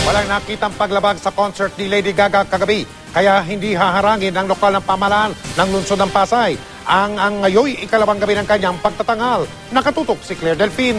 Walang nakitang paglabag sa concert ni Lady Gaga kagabi, kaya hindi haharangin ng lokal ng pamahalaan ng lungsod ng Pasay. Ang ngayoy ikalawang gabi ng kanyang pagtatanghal. Nakatutok si Claire Delfin.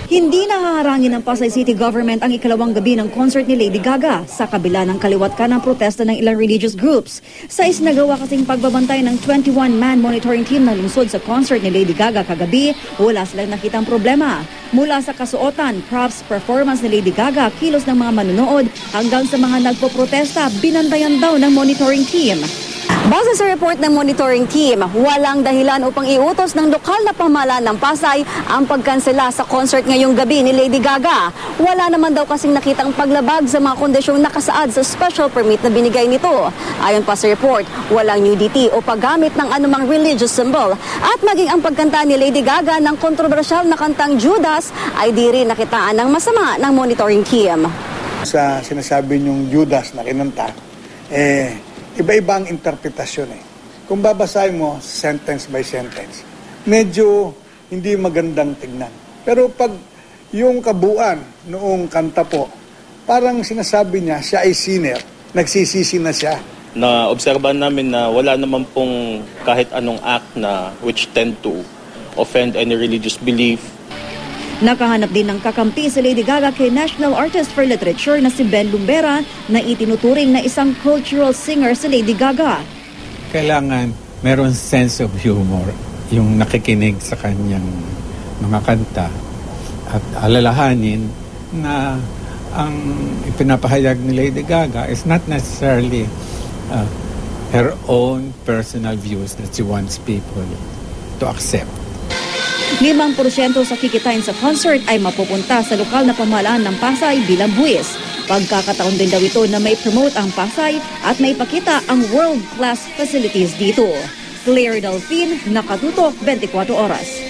Hindi nahaharangin ng Pasay City Government ang ikalawang gabi ng concert ni Lady Gaga sa kabila ng kaliwat ka ng protesta ng ilang religious groups. Sa isinagawa kasing pagbabantay ng 21-man monitoring team ng lungsod sa concert ni Lady Gaga kagabi, wala silang nakitang problema. Mula sa kasuotan, props, performance ni Lady Gaga, kilos ng mga manonood hanggang sa mga nagpoprotesta, binantayan daw ng monitoring team. Base sa report ng monitoring team, walang dahilan upang iutos ng lokal na pamahalaan ng Pasay ang pagkansela sa concert ngayong gabi ni Lady Gaga. Wala naman daw kasing nakitang paglabag sa mga kondisyong nakasaad sa special permit na binigay nito. Ayon pa sa report, walang nudity o paggamit ng anumang religious symbol. At maging ang pagkanta ni Lady Gaga ng kontrobersyal na kantang Judas ay di rin nakitaan ng masama ng monitoring team. Sa sinasabi niyong Judas na kinanta, iba-iba ang interpretasyon eh. Kung babasahin mo, sentence by sentence, medyo hindi magandang tignan. Pero pag yung kabuuan noong kanta po, parang sinasabi niya, siya ay sinner, nagsisisi na siya. Na-obserbahan namin na wala naman pong kahit anong act na which tend to offend any religious belief. Nakahanap din ng kakampi si Lady Gaga kay National Artist for Literature na si Ben Lumbera na itinuturing na isang cultural singer si Lady Gaga. Kailangan meron sense of humor yung nakikinig sa kanyang mga kanta at alalahanin na ang ipinapahayag ni Lady Gaga is not necessarily her own personal views that she wants people to accept. 5% sa kikitain sa concert ay mapupunta sa lokal na pamahalaan ng Pasay bilang buwis. Pagkakataon din daw ito na may promote ang Pasay at may pakita ang world-class facilities dito. Claire Delfin, Nakatutok, 24 Oras.